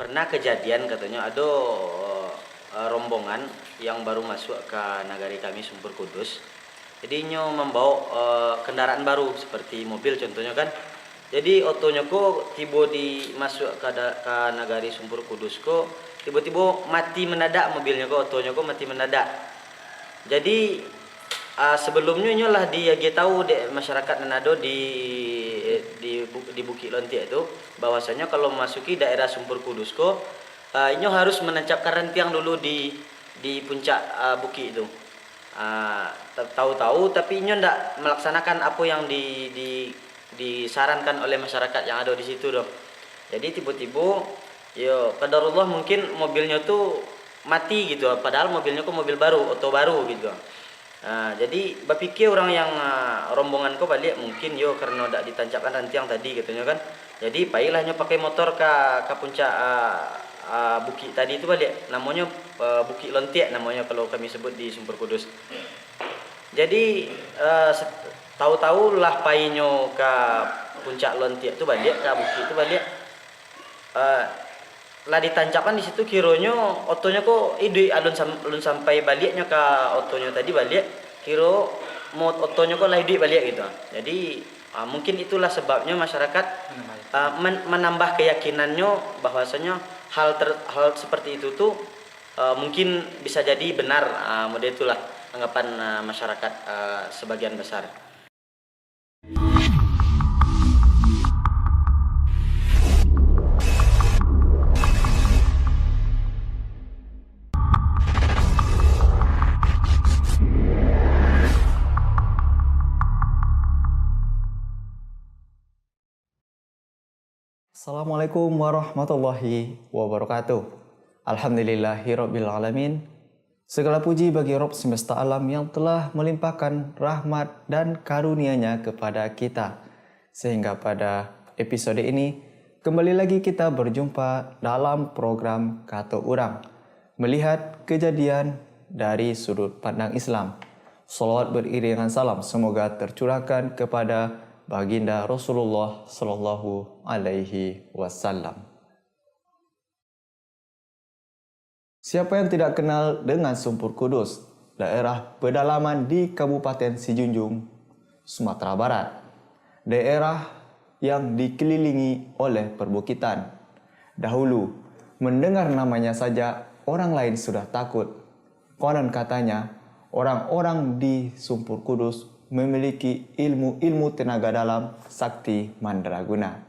pernah kejadian katanya ada rombongan yang baru masuk ke nagari kami Sumpur Kudus. Jadi nyo membawa kendaraan baru seperti mobil contohnya kan. Jadi otonya kok tiba di masuk ke nagari Sumpur Kudus kok tiba-tiba mati mendadak mobilnya kok otonya kok mati mendadak. Jadi sebelumnya nyolah dia tahu masyarakat Manado di Bukit Lontiak itu bahwasanya kalau memasuki daerah Sumpur Kudus kok inyo harus menancapkan rantiang dulu di puncak bukit itu. Tahu-tahu tapi inyo ndak melaksanakan apa yang disarankan oleh masyarakat yang ada di situ dong. Jadi tiba-tiba yo qadarullah mungkin mobilnya tuh mati gitu, padahal mobilnya kok mobil baru, oto baru gitu. Jadi berpikir orang yang rombongan kok balik mungkin yo karena udah ditancapkan rantiang tadi katanya kan. Jadi pailahnya pakai motor ke puncak bukit tadi itu balik. Namanya Bukit Lontiak namanya kalau kami sebut di Sumpur Kudus. Jadi tahu-tahu lah painyo ke puncak Lontiak itu balik, ke bukit itu balik. Lah ditancapkan di situ kironya otonya kok ide alun sampai baliknya ke otonya tadi balik kiro mau otonya kok lah ide balik gitu. Jadi mungkin itulah sebabnya masyarakat menambah keyakinannya bahwasanya hal seperti itu tuh mungkin bisa jadi benar. Model itulah anggapan masyarakat sebagian besar. Assalamualaikum warahmatullahi wabarakatuh. Alhamdulillahirabbil alamin. Segala puji bagi Rabb semesta alam yang telah melimpahkan rahmat dan karunia-Nya kepada kita. Sehingga pada episode ini kembali lagi kita berjumpa dalam program Kata Urang, melihat kejadian dari sudut pandang Islam. Salawat beriringan salam semoga tercurahkan kepada baginda Rasulullah Sallallahu Alaihi Wasallam. Siapa yang tidak kenal dengan Sumpur Kudus, daerah pedalaman di Kabupaten Sijunjung, Sumatera Barat. Daerah yang dikelilingi oleh perbukitan. Dahulu, mendengar namanya saja orang lain sudah takut. Konon katanya, orang-orang di Sumpur Kudus memiliki ilmu-ilmu tenaga dalam sakti mandraguna.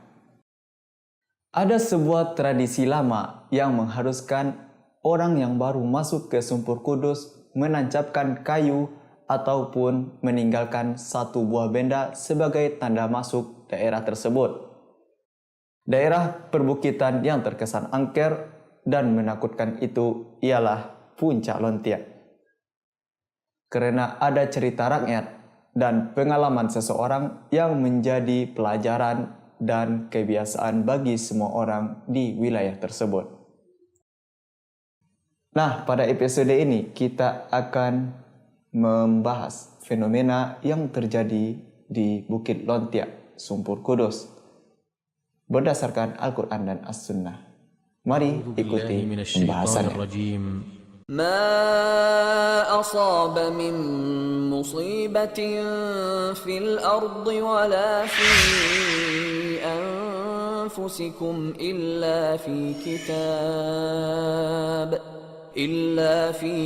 Ada sebuah tradisi lama yang mengharuskan orang yang baru masuk ke Sumpur Kudus menancapkan kayu ataupun meninggalkan satu buah benda sebagai tanda masuk daerah tersebut. Daerah perbukitan yang terkesan angker dan menakutkan itu ialah Puncak Lontiak. Karena ada cerita rakyat dan pengalaman seseorang yang menjadi pelajaran dan kebiasaan bagi semua orang di wilayah tersebut. Nah, pada episode ini kita akan membahas fenomena yang terjadi di Bukit Lontiak, Sumpur Kudus, berdasarkan Al-Quran dan As-Sunnah. Mari ikuti pembahasannya. ما أصاب من مصيبة في الأرض ولا في أنفسكم إلا في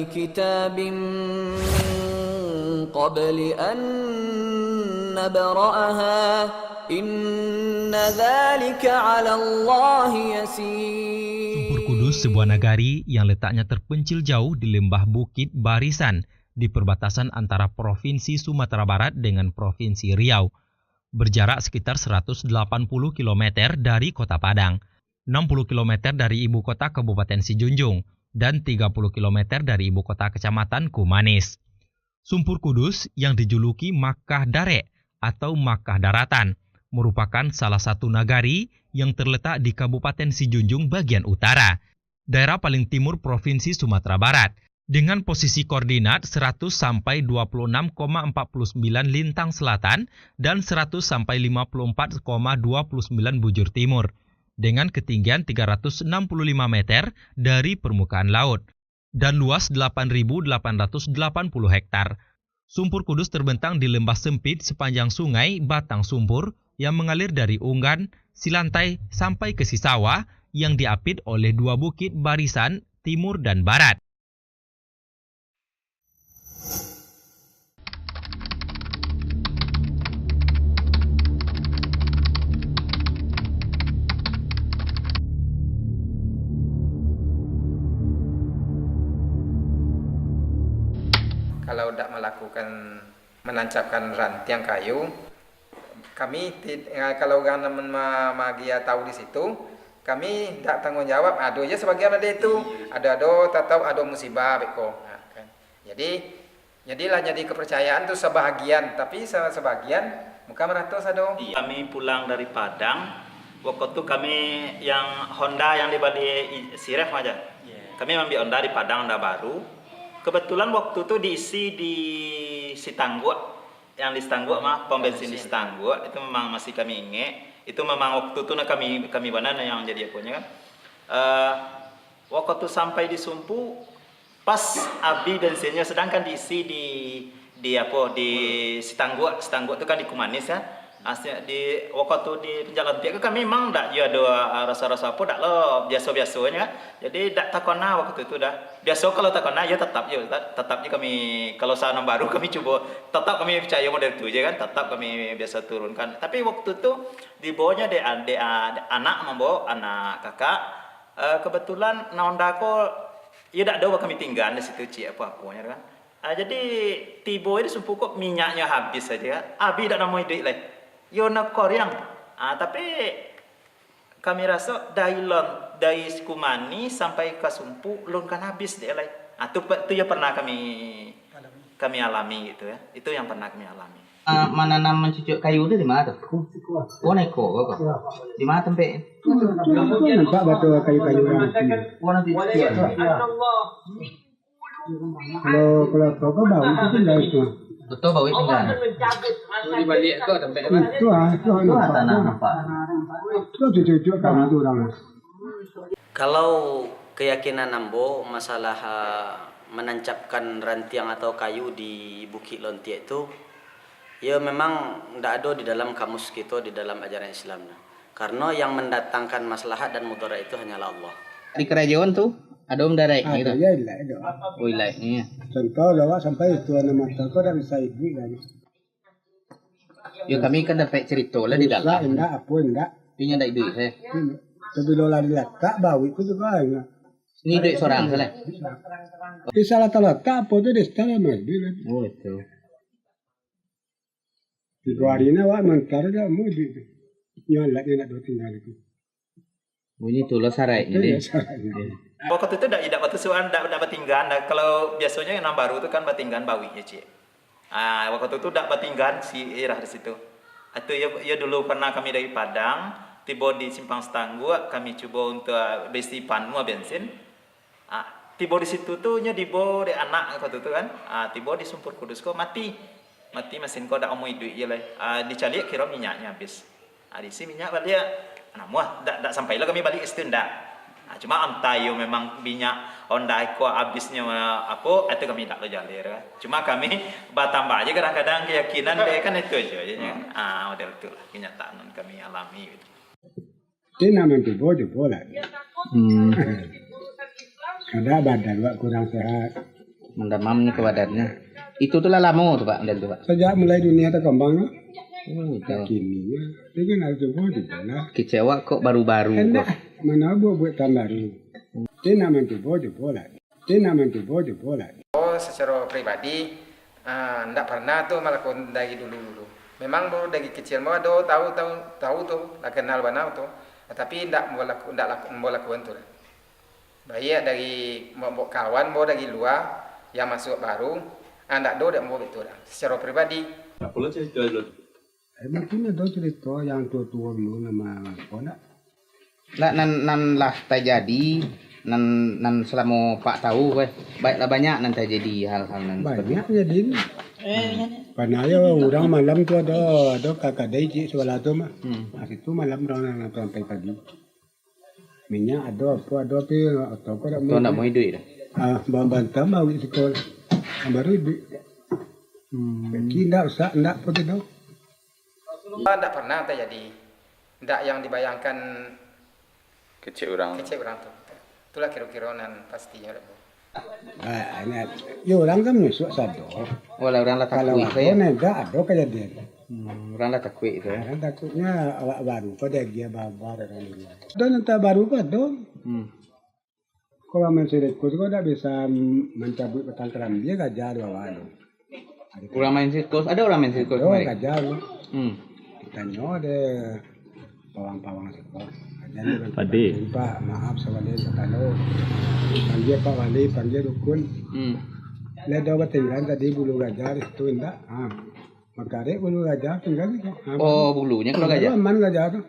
كتاب من قبل أن نبرأها إن ذلك على الله يسير. Sumpur Kudus, sebuah nagari yang letaknya terpencil jauh di lembah Bukit Barisan di perbatasan antara Provinsi Sumatera Barat dengan Provinsi Riau, berjarak sekitar 180 km dari Kota Padang, 60 km dari ibu kota Kabupaten Sijunjung, dan 30 km dari ibu kota Kecamatan Kumanis. Sumpur Kudus yang dijuluki Makkah Darek atau Makkah Daratan merupakan salah satu nagari yang terletak di Kabupaten Sijunjung bagian utara, daerah paling timur Provinsi Sumatera Barat, dengan posisi koordinat 100 sampai 26,49 lintang selatan dan 100 sampai 54,29 bujur timur. dengan ketinggian 365 meter dari permukaan laut dan luas 8.880 hektar. Sumpur Kudus terbentang di lembah sempit sepanjang sungai Batang Sumpur yang mengalir dari Unggan, Silantai sampai ke Sisawa yang diapit oleh dua bukit barisan timur dan barat. Kalau tidak melakukan menancapkan rantiang kayu, kami kalau orang magia tahu di situ, kami tidak tanggung jawab. Aduh ya sebagian ada itu, ada tahu ada musibah beko. Nah, kan. Jadilah jadi kepercayaan itu sebahagian, tapi sebagian muka meratus ada. Kami pulang dari Padang, waktu itu kami yang Honda yang di Bali Siref aja. Kami ambil Honda di Padang, Honda baru. Kebetulan waktu itu diisi di Sitangguak, yang di Sitangguak pom bensin di Sitangguak itu memang masih kami ingat. Itu memang waktu itu kami banana yang jadi apunya kan. Waktu itu sampai di Sumpu, pas abi bensinnya sedangkan diisi di Sitangguak. Sitangguak itu kan di Kumanis ya. Di waktu di penjalan tiak kami memang tak ada rasa-rasa apa dak lo biasa-biasanya. Jadi dak takona waktu itu dah. Biasa kalau takona ya tetapnya kami kalau sana baru kami coba tetap kami percaya model itu aja kan, tetap kami biasa turunkan. Tapi waktu itu di bawahnya ada anak membawa anak kakak. Kebetulan naonda ko ya dak ada kami tinggal di situ cik apa-apanya kan. Jadi tiba ini sumpah kok minyaknya habis saja. Abi dak namoi duit lah. Yo nak koryang, tapi kami rasa dari Kumani sampai ke Sumpu lun kan habis deh lah. Itu ya pernah kami alami gitu ya. Itu yang pernah kami alami. Menanam mencucuk kayu itu di mana tuh? Oh neko, di mana tempe? Nampak batu kayu-kayu yang Oh nanti dia tuh. kalau kau bau itu tinggal itu. Betul bau tinggal. Itu Tanah apa? Itu cucuk kamu itu orang. Kalau keyakinan Ambo masalah menancapkan rantiang atau kayu di Bukit Lontiak itu, ya memang tidak ada di dalam kamus kita, di dalam ajaran Islam. Karena yang mendatangkan maslahat dan mudarat itu hanyalah Allah. Di kerajaan tuh ada darai gitu. Ya ilai ada. Oh ilai. Contoh lawak sampai itu nama kau dah bisa ibu kan. Ya kami kan dapat cerita lah di dalam. Enggak apa enggak. Ini ada duit saya. Tapi lola diletak bau itu juga enggak. Ini duit seorang salah. Bisa letak apa tu dia setelah mobil. Oh itu. Di hari ini awak mentar dah mobil. Nyolak nak dua tinggal itu. Bunyi tulah sarai jadi. Waktu itu tidak batusuan, tidak batinggan. Kalau biasanya yang baru itu kan batinggan bawi ya cik. Waktu itu tidak batinggan si irah di situ. Itu ya dulu pernah kami dari Padang, tiba di Simpang Setanggua, kami coba untuk besi panmu bensin. Tiba di situ tuh nya dibawa di anak waktu itu kan. Tiba di Sumpur Kudus kok mati mesin kok dak omoi duit ya lah. Dicari kira minyaknya habis. Di sini minyak balik muah dak sampai lah kami balik ke situ ndak. Cuma antayo memang minyak Honda ko habisnya aku itu kami tak jalir kan. Cuma kami bertambah aja kadang-kadang keyakinan dia kan itu aja ya. Model itu lah kenyataan kami alami gitu. Ini nama tu bola. Ada badan wak kurang sehat. Mendamamnya ke badannya. Itu tuh lah lama tuh Pak, dan tuh Pak. Sejak mulai dunia terkembang, Itu. kini dia kan harus bola. Kecewa kok baru-baru kok. Enak, mana buat tambah baru. Dia nama tu bola. Dia nama tu bola. Secara pribadi, tidak pernah tuh melakukan dari dulu. Memang baru dari kecil mau ada tahu tuh, lah kenal banau tuh. Tapi tidak mau lakukan tuh. Baik dari mau kawan, mau dari luar yang masuk baru, tidak mau itu lah. Secara pribadi. Mungkin ada cerita yang tua-tua dulu nama apa nak? Lah nan lah terjadi nan selama Pak tahu baiklah banyak nan terjadi hal-hal nan Banyak jadi. Panaya orang malam tu ada kakak dai cik sebelah tu mah. Situ malam orang sampai pagi. Minyak ada tapi atau kau Kau nak mau hidup dah. bantah mau di sekolah. Baru di. Tidak usah, tidak pun itu. Tidak pernah terjadi. Tidak yang dibayangkan Kecil orang. tuh. Itulah kira-kira pastinya. Ya orang kan menyusuk sado. Walau orang lah Kalau takut aku itu ya. nega ada kejadian. Orang lah takut itu ya. Kan takutnya awak baru pada dia babar orang ini. Dan entah baru pada. Kalau mensirit kau tidak bisa mencabut batang keram dia gajah bawah itu. Orang main sirkus, ada orang main sirkus Oh kemarin. gajah lu. Hmm. Kita ada pawang-pawang sirkus. Padi. Pak maaf sawalin kalau panggil Pak Wali panggil dukun. Lihat dapat tinggal tadi bulu gajah itu enggak. Makare bulu gajah tinggal itu. Oh, bulunya kalau gajah. Aman gajah tu.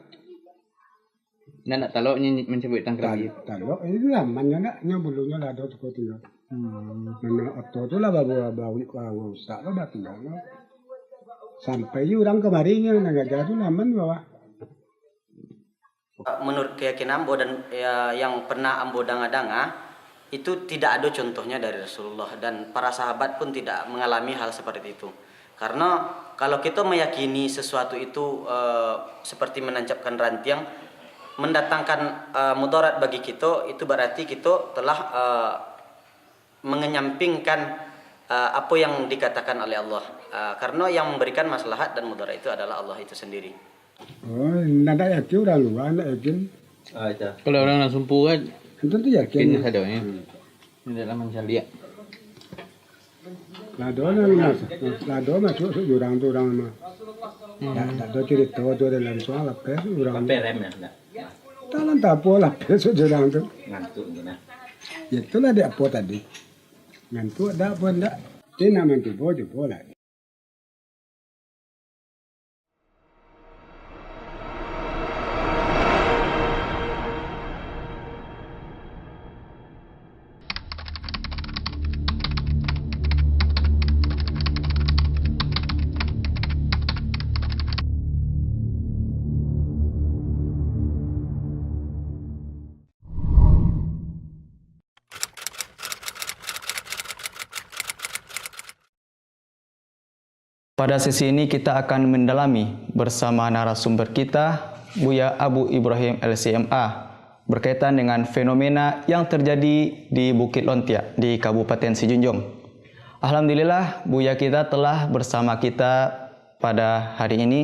Nak talok ni mencabut tangkap dia. Talok ini aman enggak? Nya bulunya lah ada cukup tinggal. Mana otot tu lah bau rusak lah tinggal. Sampai orang kemarinnya gajah tu aman bawah. Menurut keyakinan Ambo dan yang pernah Ambo danga-danga itu tidak ada contohnya dari Rasulullah dan para sahabat pun tidak mengalami hal seperti itu. Karena kalau kita meyakini sesuatu itu seperti menancapkan rantiang mendatangkan mudarat bagi kita, itu berarti kita telah mengenyampingkan apa yang dikatakan oleh Allah. Karena yang memberikan maslahat dan mudarat itu adalah Allah itu sendiri. Oh, nada yakin udah luar, nada yakin. Kalau orang nak sumpu kan, Itu tu yakin. kena ada ni. Ini dalam mencari. Lado masuk jurang tu orang mah. Tak ada cerita tu dalam soal apa jurang. Talan tak apa lah besok jurang tu. Ngantuk gini. Itulah dia apa tadi. Ngantuk ada apa enggak? Dia nak mantu boleh. Pada sesi ini kita akan mendalami bersama narasumber kita, Buya Abu Ibrahim LCMA, berkaitan dengan fenomena yang terjadi di Bukit Lontiak di Kabupaten Sijunjung. Alhamdulillah, Buya kita telah bersama kita pada hari ini.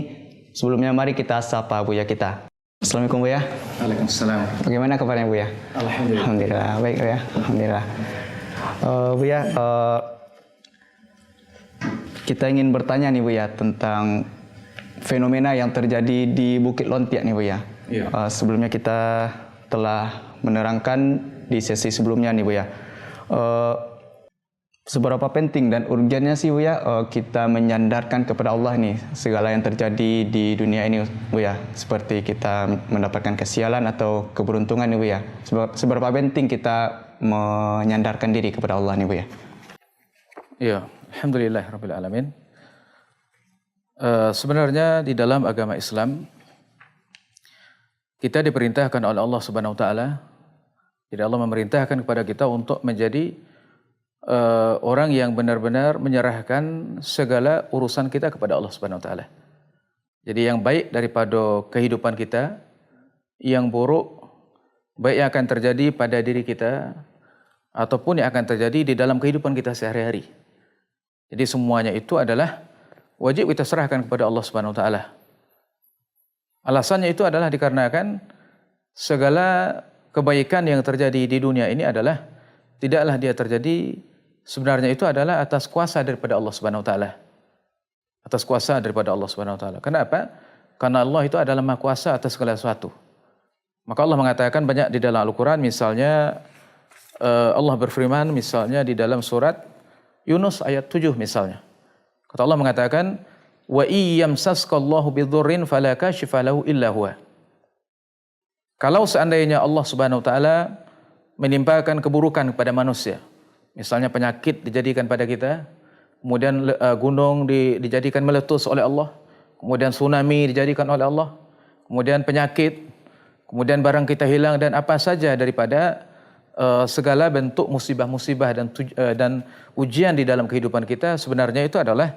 Sebelumnya mari kita sapa Buya kita. Assalamualaikum Buya. Waalaikumsalam. Bagaimana kabarnya Buya? Alhamdulillah. Alhamdulillah, baik Buya. Alhamdulillah. Buya, kita ingin bertanya nih Buya tentang fenomena yang terjadi di Bukit Lontiak nih Buya. Iya. Sebelumnya kita telah menerangkan di sesi sebelumnya nih Buya. Seberapa penting dan urgennya sih Buya kita menyandarkan kepada Allah nih segala yang terjadi di dunia ini Buya. Seperti kita mendapatkan kesialan atau keberuntungan nih Buya. Seberapa penting kita menyandarkan diri kepada Allah nih Buya. Ya, alhamdulillah rabbil alamin. Sebenarnya di dalam agama Islam kita diperintahkan oleh Allah Subhanahu wa taala. Jadi Allah memerintahkan kepada kita untuk menjadi orang yang benar-benar menyerahkan segala urusan kita kepada Allah Subhanahu wa taala. Jadi yang baik daripada kehidupan kita, yang buruk baik yang akan terjadi pada diri kita ataupun yang akan terjadi di dalam kehidupan kita sehari-hari. Jadi semuanya itu adalah wajib kita serahkan kepada Allah Subhanahu wa taala. Alasannya itu adalah dikarenakan segala kebaikan yang terjadi di dunia ini adalah tidaklah dia terjadi sebenarnya itu adalah atas kuasa daripada Allah Subhanahu wa taala. Atas kuasa daripada Allah Subhanahu wa taala. Kenapa? Karena Allah itu adalah Maha Kuasa atas segala sesuatu. Maka Allah mengatakan banyak di dalam Al-Qur'an, misalnya Allah berfirman misalnya di dalam surat Yunus ayat 7 misalnya. Kata Allah mengatakan, "Wa iyyamsaskallahu bidhurrin fala kashifa lahu illa huwa." Kalau seandainya Allah Subhanahu wa taala menimpakan keburukan kepada manusia, misalnya penyakit dijadikan pada kita, kemudian gunung dijadikan meletus oleh Allah, kemudian tsunami dijadikan oleh Allah, kemudian penyakit, kemudian barang kita hilang dan apa saja daripada segala bentuk musibah-musibah dan ujian di dalam kehidupan kita, sebenarnya itu adalah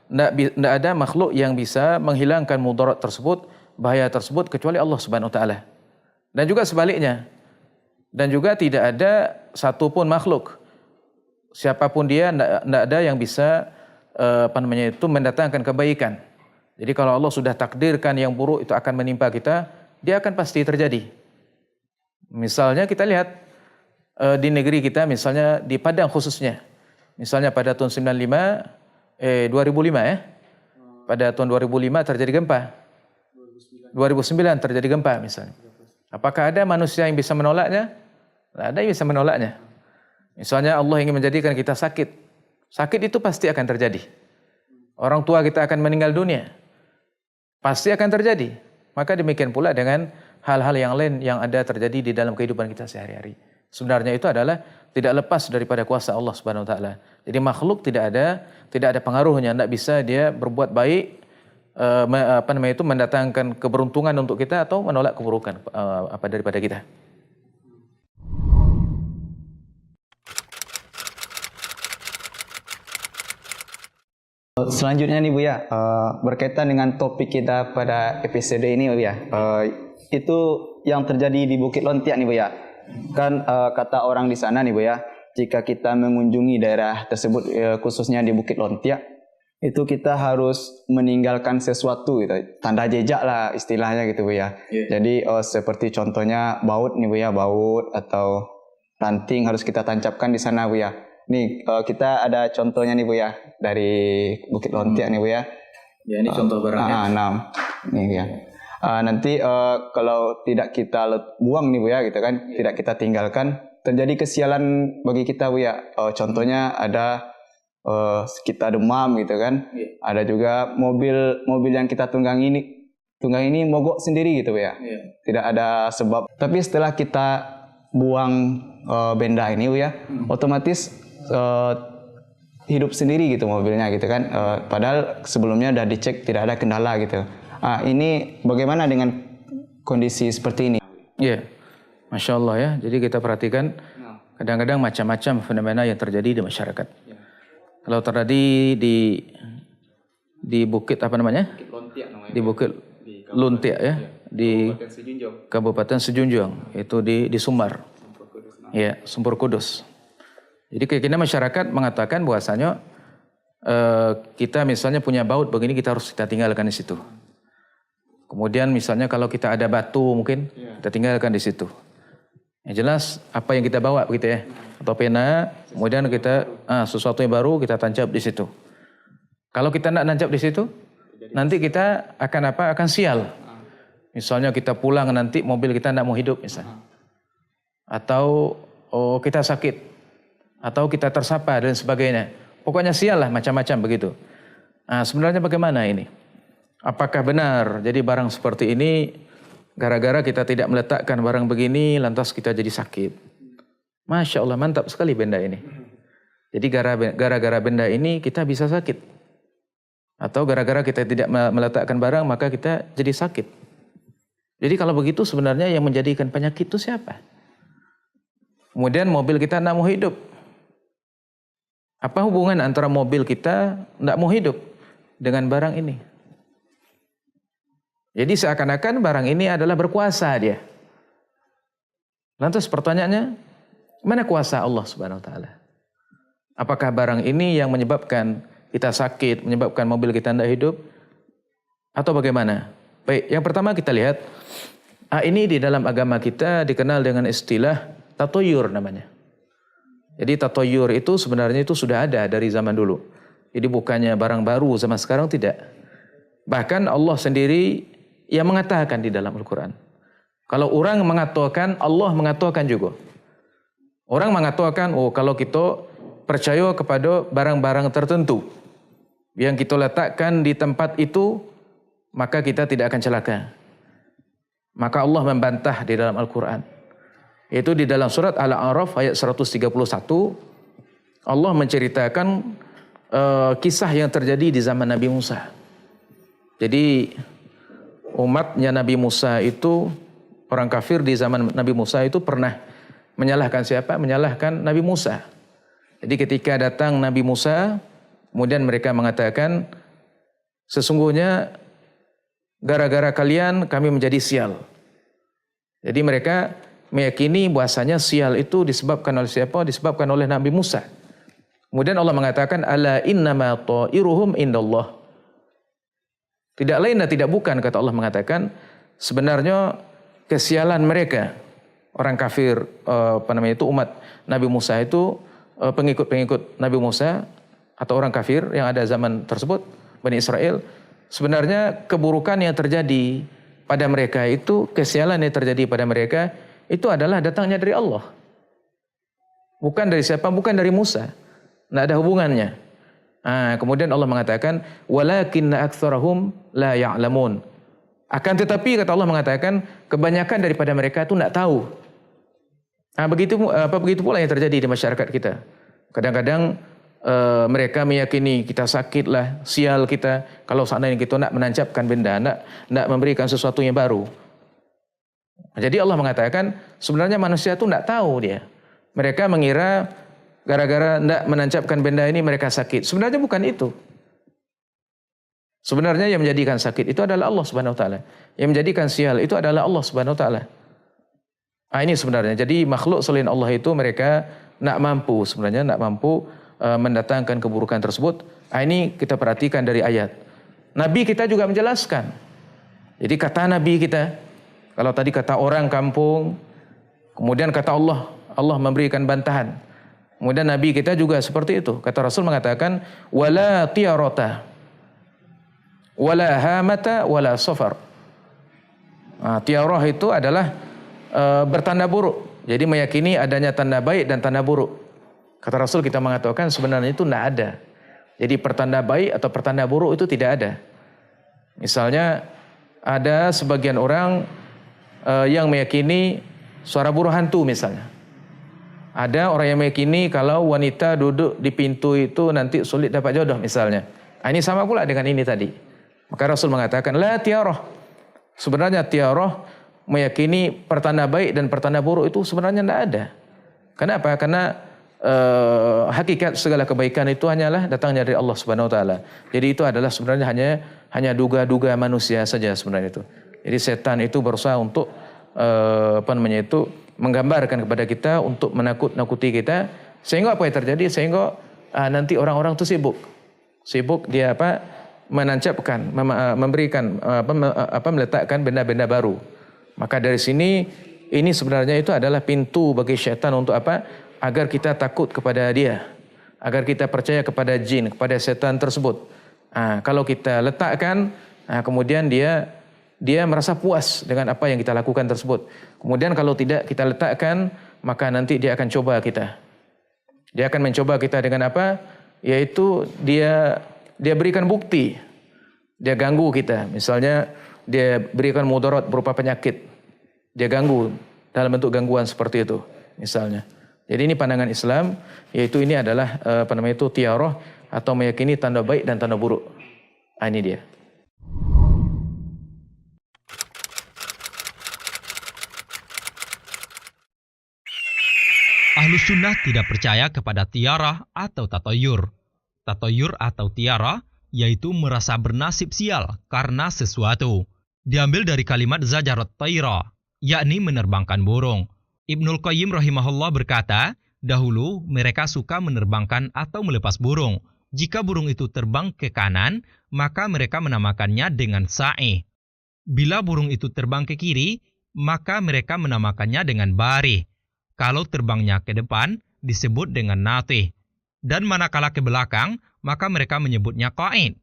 tidak ada makhluk yang bisa menghilangkan mudarat tersebut, bahaya tersebut kecuali Allah Subhanahu wa taala. Dan juga sebaliknya. Dan juga tidak ada satupun makhluk, siapapun dia, tidak ada yang bisa mendatangkan kebaikan. Jadi kalau Allah sudah takdirkan yang buruk itu akan menimpa kita, dia akan pasti terjadi. Misalnya kita lihat di negeri kita, misalnya di Padang khususnya. Misalnya pada tahun 2005 ya. Pada tahun 2005 terjadi gempa. 2009 terjadi gempa misalnya. Apakah ada manusia yang bisa menolaknya? Tidak ada yang bisa menolaknya. Misalnya Allah ingin menjadikan kita sakit. Sakit itu pasti akan terjadi. Orang tua kita akan meninggal dunia. Pasti akan terjadi. Maka demikian pula dengan hal-hal yang lain yang ada terjadi di dalam kehidupan kita sehari-hari. Sebenarnya itu adalah tidak lepas daripada kuasa Allah Subhanahu wa taala. Jadi makhluk tidak ada pengaruhnya, tidak bisa dia berbuat baik mendatangkan keberuntungan untuk kita atau menolak keburukan daripada kita. Selanjutnya nih Bu ya, berkaitan dengan topik kita pada episode ini Bu ya, itu yang terjadi di Bukit Lontiak nih Bu ya. Kan kata orang di sana nih Bu ya, jika kita mengunjungi daerah tersebut khususnya di Bukit Lontiak, itu kita harus meninggalkan sesuatu gitu, tanda jejak lah istilahnya gitu Bu ya. Jadi seperti contohnya baut nih Bu ya, baut atau ranting harus kita tancapkan di sana Bu ya. Nih kita ada contohnya nih Bu ya dari Bukit Lontiak nih Bu ya. Ya ini contoh barangnya. Nih ya. Nanti kalau tidak kita buang nih Bu ya gitu kan, tidak kita tinggalkan, terjadi kesialan bagi kita Bu ya. Contohnya ada kita demam gitu kan. Ada juga mobil yang kita tunggang ini mogok sendiri gitu Bu ya. Tidak ada sebab. Tapi setelah kita buang benda ini Bu ya, otomatis hidup sendiri gitu mobilnya gitu kan. Padahal sebelumnya udah dicek tidak ada kendala gitu. Ini bagaimana dengan kondisi seperti ini? Iya, Masya Allah ya. Jadi kita perhatikan kadang-kadang macam-macam fenomena yang terjadi di masyarakat. Kalau terjadi di bukit apa namanya? Di Bukit Lontiak ya, di Kabupaten Sejunjung, itu di Sumbar. Ya, Sumber Kudus. Jadi keyakinan masyarakat mengatakan bahwasanya kita misalnya punya baut begini, kita harus kita tinggalkan di situ. Kemudian misalnya kalau kita ada batu mungkin kita tinggalkan di situ. Yang jelas apa yang kita bawa begitu ya, atau pena, kemudian kita sesuatu yang baru kita tancap di situ. Kalau kita nak tancap di situ, nanti kita akan apa? Akan sial. Misalnya kita pulang nanti mobil kita tidak mau hidup misalnya, atau kita sakit, atau kita tersapa dan sebagainya. Pokoknya sial lah macam-macam begitu. Sebenarnya bagaimana ini? Apakah benar jadi barang seperti ini gara-gara kita tidak meletakkan barang begini lantas kita jadi sakit? Masya Allah, mantap sekali benda ini. Jadi gara-gara benda ini kita bisa sakit. Atau gara-gara kita tidak meletakkan barang maka kita jadi sakit. Jadi kalau begitu sebenarnya yang menjadikan penyakit itu siapa? Kemudian mobil kita tidak mau hidup. Apa hubungan antara mobil kita tidak mau hidup dengan barang ini? Jadi seakan-akan barang ini adalah berkuasa dia. Lantas pertanyaannya, mana kuasa Allah Subhanahu wa taala? Apakah barang ini yang menyebabkan kita sakit, menyebabkan mobil kita tidak hidup? Atau bagaimana? Baik, yang pertama kita lihat, ini di dalam agama kita dikenal dengan istilah tatoyur namanya. Jadi tatoyur itu sebenarnya itu sudah ada dari zaman dulu. Jadi bukannya barang baru zaman sekarang, tidak. Bahkan Allah sendiri yang mengatakan di dalam Al-Quran. Kalau orang mengatakan, Allah mengatakan juga. Orang mengatakan, kalau kita percaya kepada barang-barang tertentu yang kita letakkan di tempat itu, maka kita tidak akan celaka. Maka Allah membantah di dalam Al-Quran. Itu di dalam surat Al-A'raf ayat 131, Allah menceritakan kisah yang terjadi di zaman Nabi Musa. Jadi umatnya Nabi Musa itu Orang kafir di zaman Nabi Musa itu pernah menyalahkan siapa? Menyalahkan Nabi Musa. Jadi ketika datang Nabi Musa, kemudian mereka mengatakan, sesungguhnya gara-gara kalian kami menjadi sial. Jadi mereka meyakini bahwasanya sial itu disebabkan oleh siapa? Disebabkan oleh Nabi Musa. Kemudian Allah mengatakan, ala innama ta'iruhum indallah. Tidak lain dan tidak bukan, kata Allah mengatakan, sebenarnya kesialan mereka, orang kafir, umat Nabi Musa itu, pengikut-pengikut Nabi Musa, atau orang kafir yang ada zaman tersebut, Bani Israel, sebenarnya keburukan yang terjadi pada mereka itu, kesialan yang terjadi pada mereka, itu adalah datangnya dari Allah. Bukan dari siapa? Bukan dari Musa. Tidak ada hubungannya. Kemudian Allah mengatakan, walakinna aktsarahum la ya'lamun. Akan tetapi kata Allah mengatakan, kebanyakan daripada mereka itu tidak tahu. Begitu pula yang terjadi di masyarakat kita. Kadang-kadang mereka meyakini kita sakitlah, sial kita, kalau seandainya kita nak menancapkan benda, nak memberikan sesuatu yang baru. Jadi Allah mengatakan, sebenarnya manusia itu tidak tahu dia. Mereka mengira gara-gara tidak menancapkan benda ini mereka sakit. Sebenarnya bukan itu. Sebenarnya yang menjadikan sakit itu adalah Allah Subhanahu wa taala. Yang menjadikan sial itu adalah Allah Subhanahu wa taala. Ini sebenarnya. Jadi makhluk selain Allah itu mereka nak mampu mendatangkan keburukan tersebut. Ini kita perhatikan dari ayat. Nabi kita juga menjelaskan. Jadi kata Nabi kita, kalau tadi kata orang kampung, kemudian kata Allah memberikan bantahan. Kemudian Nabi kita juga seperti itu. Kata Rasul mengatakan, wala tiyarata wala hamata wala safar. Tiarah itu adalah bertanda buruk. Jadi meyakini adanya tanda baik dan tanda buruk. Kata Rasul kita mengatakan sebenarnya itu tidak ada. Jadi pertanda baik atau pertanda buruk itu tidak ada. Misalnya ada sebagian orang yang meyakini suara burung hantu misalnya. Ada orang yang meyakini kalau wanita duduk di pintu itu nanti sulit dapat jodoh misalnya. Ini sama pula dengan ini tadi. Maka Rasul mengatakan, la tiarah. Sebenarnya tiarah meyakini pertanda baik dan pertanda buruk itu sebenarnya tidak ada. Kenapa? Karena hakikat segala kebaikan itu hanyalah datangnya dari Allah Subhanahu wa taala. Jadi itu adalah sebenarnya hanya duga-duga manusia saja sebenarnya itu. Jadi setan itu berusaha untuk menggambarkan kepada kita untuk menakut-nakuti kita, sehingga apa yang terjadi? Sehingga nanti orang-orang itu sibuk dia menancapkan, memberikan, meletakkan benda-benda baru. Maka dari sini, ini sebenarnya itu adalah pintu bagi syaitan untuk apa? Agar kita takut kepada dia, agar kita percaya kepada jin, kepada setan tersebut. Kalau kita letakkan, kemudian dia merasa puas dengan apa yang kita lakukan tersebut. Kemudian kalau tidak kita letakkan, maka nanti dia akan coba kita. Dia akan mencoba kita dengan apa? Yaitu dia berikan bukti, dia ganggu kita. Misalnya dia berikan mudarat berupa penyakit, dia ganggu dalam bentuk gangguan seperti itu misalnya. Jadi ini pandangan Islam, yaitu ini adalah tiarah atau meyakini tanda baik dan tanda buruk. Ini dia. Ahlus sunnah tidak percaya kepada tiarah atau tatoyur. Tatoyur atau tiara yaitu merasa bernasib sial karena sesuatu. Diambil dari kalimat zajarat taira, yakni menerbangkan burung. Ibnul Qayyim rahimahullah berkata, dahulu mereka suka menerbangkan atau melepas burung. Jika burung itu terbang ke kanan, maka mereka menamakannya dengan sa'i. Bila burung itu terbang ke kiri, maka mereka menamakannya dengan bari. Kalau terbangnya ke depan, disebut dengan natih. Dan manakala ke belakang, maka mereka menyebutnya qa'id.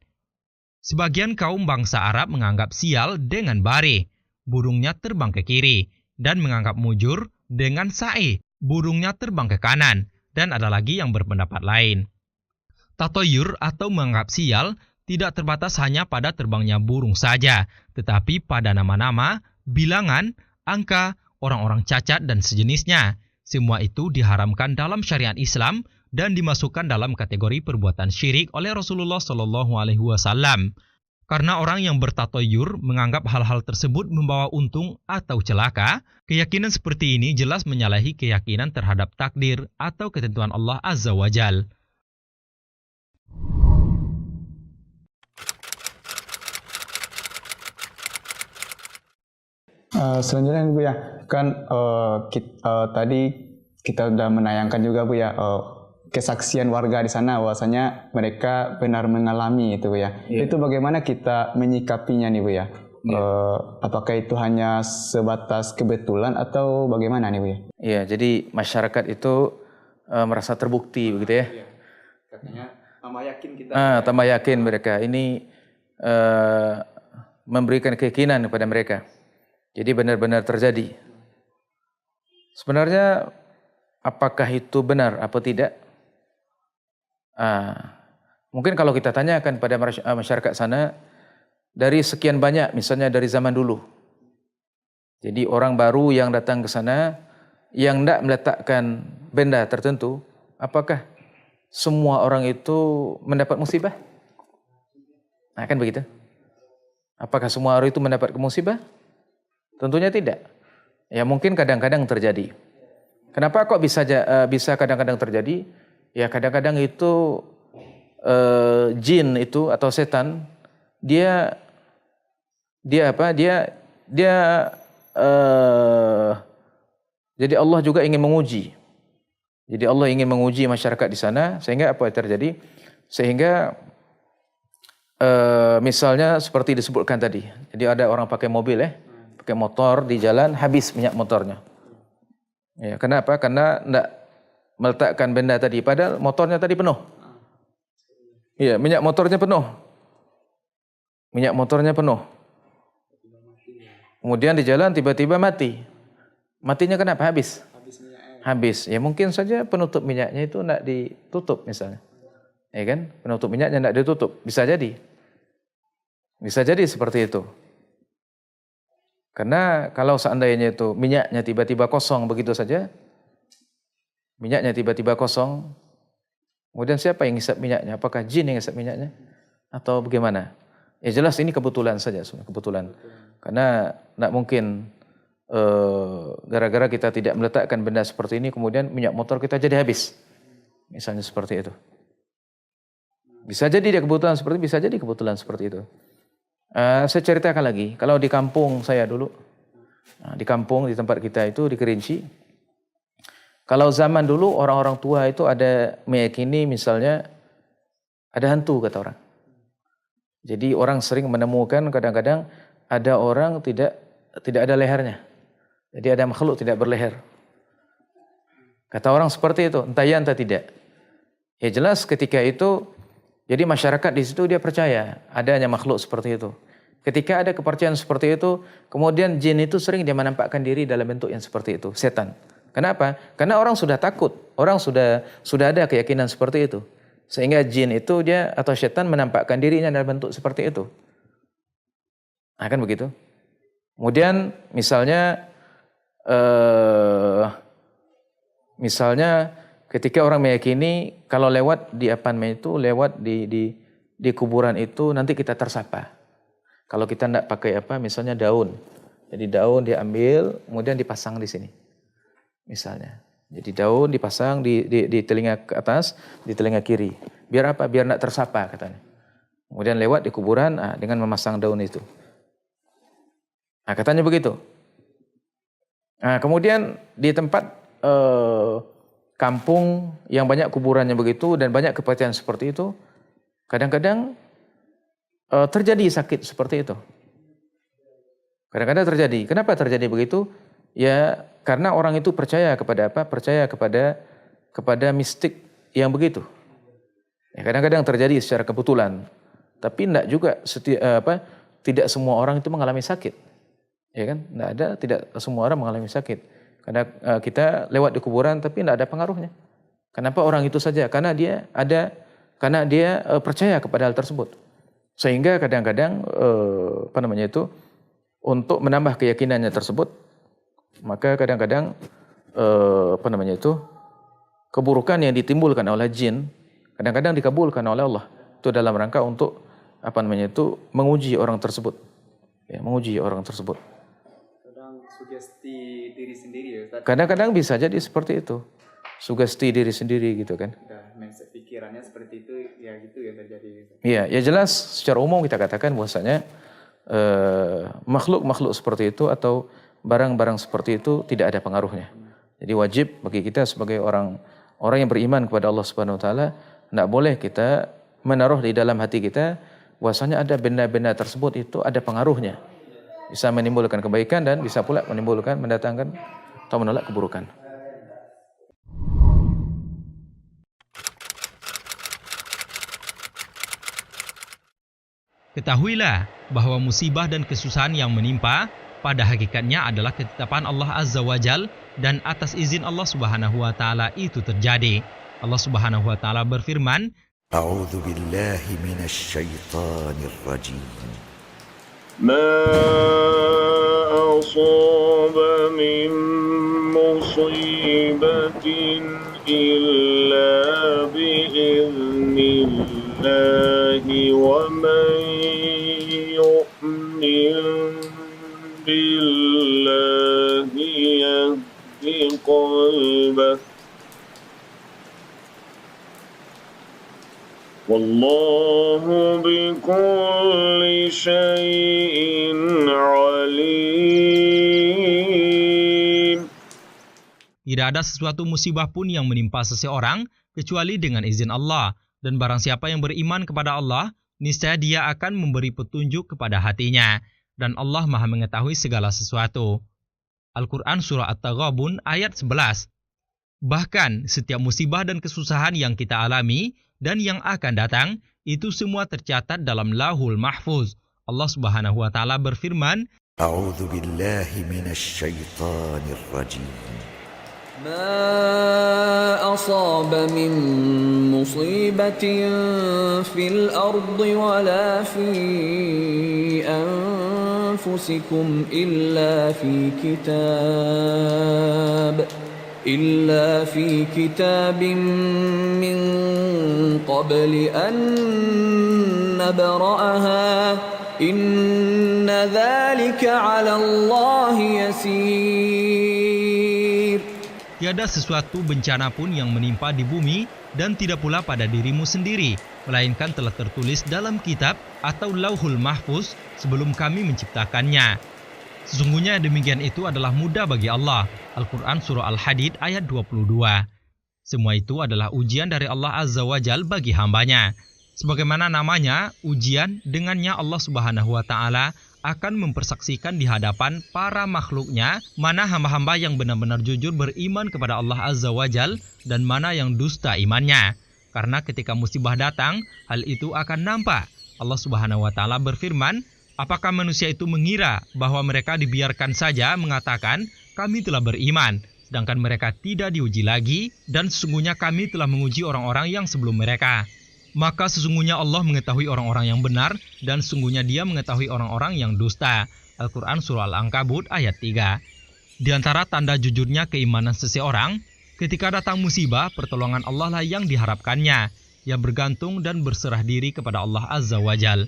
Sebagian kaum bangsa Arab menganggap sial dengan bari, burungnya terbang ke kiri, dan menganggap mujur dengan sa'i, burungnya terbang ke kanan, dan ada lagi yang berpendapat lain. Tatoyur atau menganggap sial tidak terbatas hanya pada terbangnya burung saja, tetapi pada nama-nama, bilangan, angka, orang-orang cacat, dan sejenisnya. Semua itu diharamkan dalam syariat Islam dan dimasukkan dalam kategori perbuatan syirik oleh Rasulullah SAW. Karena orang yang bertatoyur menganggap hal-hal tersebut membawa untung atau celaka, keyakinan seperti ini jelas menyalahi keyakinan terhadap takdir atau ketentuan Allah Azza wa Jal. Selanjutnya Bu ya, kan tadi kita sudah menayangkan juga Bu ya, kesaksian warga di sana bahwasanya mereka benar mengalami itu Bu ya. Itu bagaimana kita menyikapinya nih Bu ya? Apakah itu hanya sebatas kebetulan atau bagaimana nih Bu ya? Iya, jadi masyarakat itu merasa terbukti begitu ya. Katanya tambah yakin kita. Tambah yakin mereka. Ini memberikan keyakinan kepada mereka. Jadi benar-benar terjadi. Sebenarnya apakah itu benar atau tidak? Mungkin kalau kita tanyakan pada masyarakat sana, dari sekian banyak, misalnya dari zaman dulu. Jadi orang baru yang datang ke sana, yang tidak meletakkan benda tertentu, apakah semua orang itu mendapat musibah? Nah kan begitu. Apakah semua orang itu mendapat musibah? Tentunya tidak. Ya mungkin kadang-kadang terjadi. Kenapa kok bisa kadang-kadang terjadi? Ya kadang-kadang itu jin itu atau setan dia jadi Allah juga ingin menguji. Jadi Allah ingin menguji masyarakat di sana sehingga apa yang terjadi? Sehingga misalnya seperti disebutkan tadi. Jadi ada orang pakai mobil pakai motor di jalan habis minyak motornya. Ya, kenapa? Karena tidak meletakkan benda tadi, padahal motornya tadi penuh. Iya, minyak motornya penuh. Minyak motornya penuh. Kemudian di jalan tiba-tiba mati. Matinya kenapa? Habis. Habis. Ya mungkin saja penutup minyaknya itu tidak ditutup misalnya. Ya kan? Penutup minyaknya tidak ditutup. Bisa jadi. Bisa jadi seperti itu. Karena kalau seandainya itu minyaknya tiba-tiba kosong begitu saja, minyaknya tiba-tiba kosong, kemudian siapa yang ngisap minyaknya? Apakah jin yang ngisap minyaknya? Atau bagaimana? Ya jelas ini kebetulan saja, kebetulan. Karena tidak mungkin gara-gara kita tidak meletakkan benda seperti ini, kemudian minyak motor kita jadi habis. Misalnya seperti itu. Bisa jadi dia kebetulan seperti itu, bisa jadi kebetulan seperti itu. Saya ceritakan lagi, kalau di kampung saya dulu, di kampung di tempat kita itu di Kerinci, kalau zaman dulu orang-orang tua itu ada meyakini misalnya ada hantu kata orang. Jadi orang sering menemukan kadang-kadang ada orang tidak ada lehernya. Jadi ada makhluk tidak berleher. Kata orang seperti itu, entah ya entah tidak. Ya jelas ketika itu, jadi masyarakat di situ dia percaya adanya makhluk seperti itu. Ketika ada kepercayaan seperti itu, kemudian jin itu sering dia menampakkan diri dalam bentuk yang seperti itu, setan. Kenapa? Karena orang sudah takut, orang sudah ada keyakinan seperti itu. Sehingga jin itu dia atau setan menampakkan dirinya dalam bentuk seperti itu. Nah, kan begitu. Kemudian misalnya ketika orang meyakini kalau lewat di lewat di kuburan itu nanti kita tersapa. Kalau kita tidak pakai misalnya daun. Jadi daun diambil kemudian dipasang di sini. Misalnya. Jadi daun dipasang di telinga ke atas, di telinga kiri. Biar apa? Biar tidak tersapa katanya. Kemudian lewat di kuburan dengan memasang daun itu. Nah, katanya begitu. Nah, kemudian di tempat kampung yang banyak kuburannya begitu dan banyak kepercayaan seperti itu, kadang-kadang terjadi sakit seperti itu. Kadang-kadang terjadi. Kenapa terjadi begitu? Ya, karena orang itu percaya kepada apa? Percaya kepada mistik yang begitu. Ya, kadang-kadang terjadi secara kebetulan. Tapi tidak semua orang itu mengalami sakit. Ya kan? Tidak semua orang mengalami sakit. Karena kita lewat di kuburan tapi tidak ada pengaruhnya. Kenapa orang itu saja? Karena dia percaya kepada hal tersebut. Sehingga kadang-kadang untuk menambah keyakinannya tersebut, maka kadang-kadang keburukan yang ditimbulkan oleh jin kadang-kadang dikabulkan oleh Allah. Itu dalam rangka untuk menguji orang tersebut. Ya, menguji orang tersebut. Kadang sugesti diri sendiri ya Ustaz. Kadang-kadang bisa jadi seperti itu. Sugesti diri sendiri gitu kan. Udah mindset pikirannya seperti itu ya gitu ya terjadi. Iya, ya jelas secara umum kita katakan bahwasanya makhluk-makhluk seperti itu atau barang-barang seperti itu tidak ada pengaruhnya. Jadi wajib bagi kita sebagai orang yang beriman kepada Allah Subhanahu wa taala, tidak boleh kita menaruh di dalam hati kita bahwasanya ada benda-benda tersebut itu ada pengaruhnya. Bisa menimbulkan kebaikan dan bisa pula mendatangkan atau menolak keburukan. Ketahuilah bahwa musibah dan kesusahan yang menimpa pada hakikatnya adalah ketetapan Allah Azza wa Jal dan atas izin Allah Subhanahu wa taala itu terjadi. Allah Subhanahu wa taala berfirman, A'udzu billahi minasy syaithanir rajim. Ma asaba min musibatin illa bi'idznillahi wa man yu'min billahi yahdi qalbah. Wallahu bikulli syai'in alim. tidak ada sesuatu musibah pun yang menimpa seseorang kecuali dengan izin Allah, dan barang siapa yang beriman kepada Allah, niscaya dia akan memberi petunjuk kepada hatinya, dan Allah Maha mengetahui segala sesuatu. Al-Quran Surah At-Taghabun ayat 11. Bahkan setiap musibah dan kesusahan yang kita alami dan yang akan datang, itu semua tercatat dalam Lauhul Mahfuz. Allah Subhanahu wa taala berfirman, A'udzu billahi minasy syaithanir rajim. ما أصاب من مصيبة في الأرض ولا في أنفسكم إلا في كتاب من قبل أن نبرأها إن ذلك على الله يسير. Tiada sesuatu bencana pun yang menimpa di bumi dan tidak pula pada dirimu sendiri, melainkan telah tertulis dalam kitab atau Lauhul Mahfuz sebelum kami menciptakannya. Sesungguhnya demikian itu adalah mudah bagi Allah. Al-Quran Surah Al-Hadid ayat 22. Semua itu adalah ujian dari Allah Azza wa Jal bagi hambanya. Sebagaimana namanya, ujian, dengannya Allah Subhanahu wa taala akan mempersaksikan di hadapan para makhluknya mana hamba-hamba yang benar-benar jujur beriman kepada Allah Azza wa Jal dan mana yang dusta imannya. Karena ketika musibah datang, hal itu akan nampak. Allah Subhanahu wa taala berfirman, apakah manusia itu mengira bahwa mereka dibiarkan saja mengatakan, kami telah beriman, sedangkan mereka tidak diuji lagi, dan sesungguhnya kami telah menguji orang-orang yang sebelum mereka. Maka sesungguhnya Allah mengetahui orang-orang yang benar, dan sesungguhnya Dia mengetahui orang-orang yang dusta. Al-Quran Surah Al-Ankabut ayat 3. Di antara tanda jujurnya keimanan seseorang, ketika datang musibah, pertolongan Allah lah yang diharapkannya. Ia bergantung dan berserah diri kepada Allah Azza wa Jal.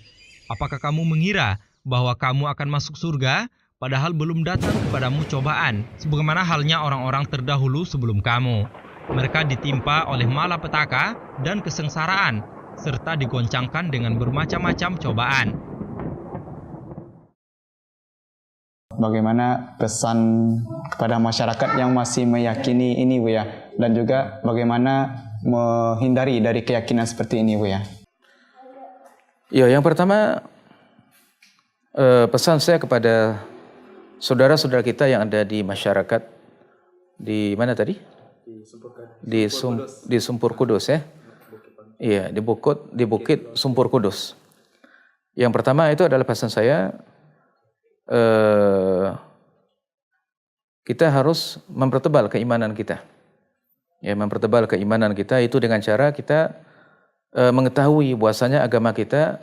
Apakah kamu mengira bahwa kamu akan masuk surga, padahal belum datang kepadamu cobaan, sebagaimana halnya orang-orang terdahulu sebelum kamu. Mereka ditimpa oleh malapetaka dan kesengsaraan, serta digoncangkan dengan bermacam-macam cobaan. Bagaimana pesan kepada masyarakat yang masih meyakini ini Bu ya, dan juga bagaimana menghindari dari keyakinan seperti ini Bu ya? Ya, yang pertama pesan saya kepada saudara-saudara kita yang ada di masyarakat di mana tadi? Di Sumpur Kudus ya. Iya, di Bukit Sumpur Kudus. Yang pertama itu adalah pesan saya, kita harus mempertebal keimanan kita. Ya, mempertebal keimanan kita itu dengan cara kita mengetahui bahwasanya agama kita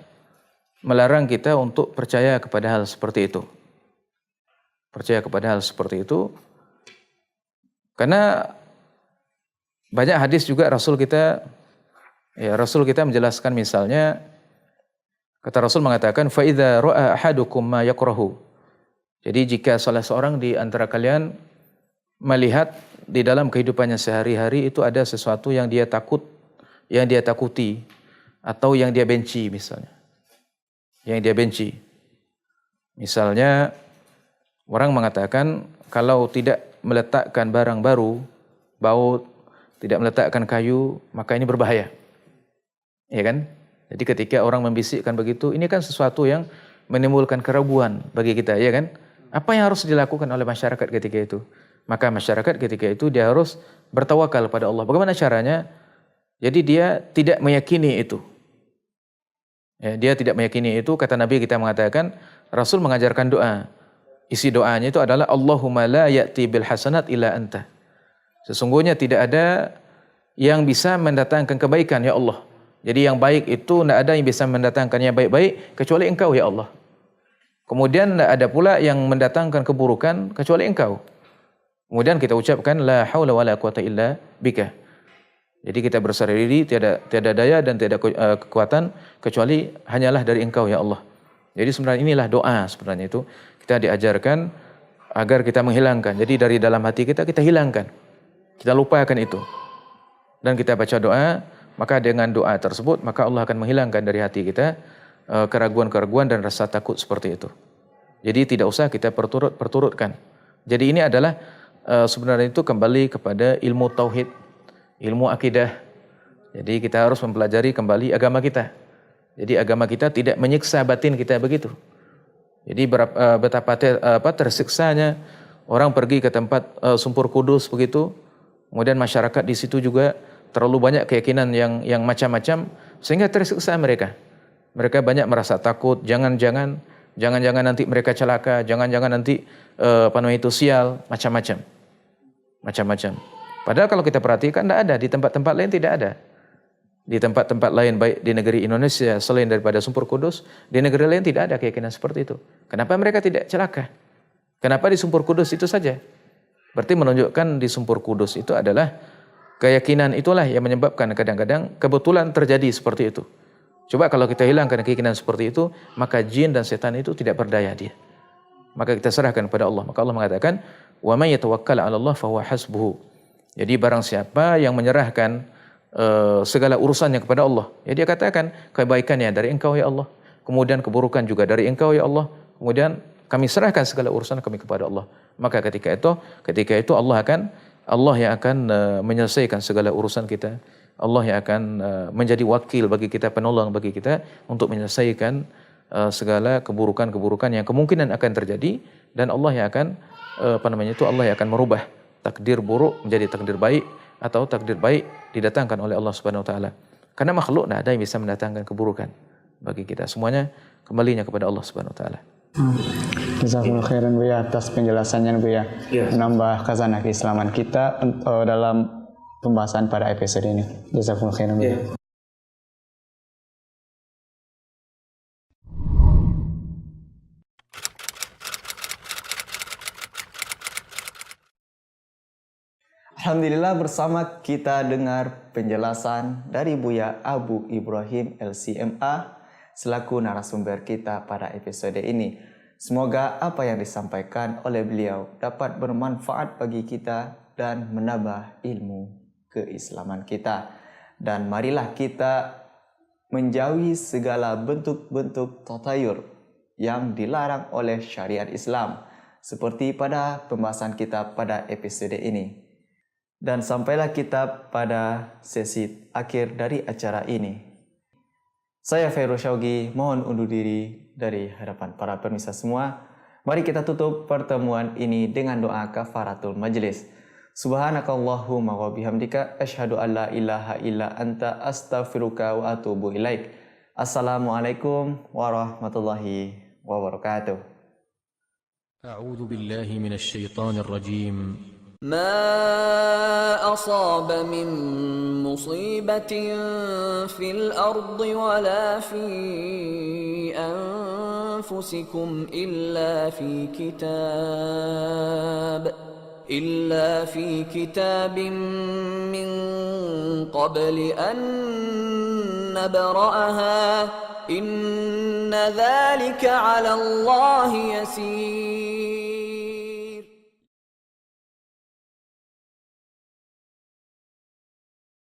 melarang kita untuk percaya kepada hal seperti itu. Percaya kepada hal seperti itu. Karena banyak hadis juga Rasul kita menjelaskan, misalnya Kata Rasul mengatakan, fa idza ra'a ahadukum ma yakrahu. Jadi jika salah seorang di antara kalian melihat di dalam kehidupannya sehari-hari itu ada sesuatu yang dia takuti atau yang dia benci misalnya. Yang dia benci. Misalnya orang mengatakan kalau tidak meletakkan barang baru, baut, tidak meletakkan kayu, maka ini berbahaya. Ya kan? Jadi ketika orang membisikkan begitu, ini kan sesuatu yang menimbulkan keraguan bagi kita, ya kan? Apa yang harus dilakukan oleh masyarakat ketika itu? Maka masyarakat ketika itu dia harus bertawakal pada Allah. Bagaimana caranya? Jadi dia tidak meyakini itu. Ya, dia tidak meyakini itu, kata Nabi kita mengatakan, Rasul mengajarkan doa. Isi doanya itu adalah Allahumma la ya'ti bil hasanat illa anta. Sesungguhnya tidak ada yang bisa mendatangkan kebaikan, ya Allah. Jadi yang baik itu tidak ada yang bisa mendatangkan yang baik-baik kecuali Engkau, ya Allah. Kemudian tidak ada pula yang mendatangkan keburukan kecuali Engkau. Kemudian kita ucapkan la haula wala quwata illa bika. Jadi kita berserah diri, tiada daya dan tiada kekuatan kecuali hanyalah dari Engkau, ya Allah. Jadi sebenarnya inilah doa sebenarnya itu kita diajarkan agar kita menghilangkan. Jadi dari dalam hati kita hilangkan. Kita lupakan itu. Dan kita baca doa, maka dengan doa tersebut maka Allah akan menghilangkan dari hati kita keraguan-keraguan dan rasa takut seperti itu. Jadi tidak usah kita perturutkan. Jadi ini adalah sebenarnya itu kembali kepada ilmu tauhid, ilmu akidah. Jadi kita harus mempelajari kembali agama kita. Jadi agama kita tidak menyiksa batin kita begitu. Jadi betapa tersiksanya orang pergi ke tempat Sumpur Kudus begitu. Kemudian masyarakat di situ juga terlalu banyak keyakinan yang macam-macam sehingga tersiksa mereka. Mereka banyak merasa takut, jangan-jangan nanti mereka celaka, jangan-jangan nanti itu sial, macam-macam. Padahal kalau kita perhatikan tidak ada, di tempat-tempat lain tidak ada. Di tempat-tempat lain baik di negeri Indonesia selain daripada Sumpur Kudus, di negeri lain tidak ada keyakinan seperti itu. Kenapa mereka tidak celaka? Kenapa di Sumpur Kudus itu saja? Berarti menunjukkan di Sumpur Kudus itu adalah keyakinan itulah yang menyebabkan kadang-kadang kebetulan terjadi seperti itu. Coba kalau kita hilangkan keyakinan seperti itu, maka jin dan setan itu tidak berdaya dia. Maka kita serahkan kepada Allah. Maka Allah mengatakan, "Wa may yatawakkal 'ala Allah fa huwa hasbuhu." Jadi barang siapa yang menyerahkan segala urusannya kepada Allah, ya dia katakan kebaikannya dari Engkau ya Allah, kemudian keburukan juga dari Engkau ya Allah, kemudian kami serahkan segala urusan kami kepada Allah. Maka ketika itu Allah yang akan menyelesaikan segala urusan kita. Allah yang akan menjadi wakil bagi kita, penolong bagi kita untuk menyelesaikan segala keburukan-keburukan yang kemungkinan akan terjadi, dan Allah yang akan Allah yang akan merubah takdir buruk menjadi takdir baik, atau takdir baik didatangkan oleh Allah Subhanahu wa taala. Karena makhluk tidak ada yang bisa mendatangkan keburukan bagi kita. Semuanya kembalinya kepada Allah Subhanahu wa taala. Jazakumullah khairan Buya atas penjelasannya Buya. Menambah khazanah keislaman kita dalam pembahasan pada episode ini. Jazakumullah khairan Buya. Alhamdulillah, bersama kita dengar penjelasan dari Buya Abu Ibrahim LCMA selaku narasumber kita pada episode ini. Semoga apa yang disampaikan oleh beliau dapat bermanfaat bagi kita dan menambah ilmu keislaman kita. Dan marilah kita menjauhi segala bentuk-bentuk tatayur yang dilarang oleh syariat Islam, seperti pada pembahasan kita pada episode ini. Dan sampailah kita pada sesi akhir dari acara ini. Saya Fairul Syaugi mohon undur diri dari hadapan para pemirsa semua. Mari kita tutup pertemuan ini dengan doa kafaratul majlis. Subhanakallahumma wa bihamdika asyhadu an la ilaha illa anta astaghfiruka wa atubu ilaik. Assalamualaikum warahmatullahi wabarakatuh. A'udzu billahi minasy syaithanir rajim. ما أصاب من مصيبة في الأرض ولا في أنفسكم إلا في كتاب من قبل أن نبرأها إن ذلك على الله يسير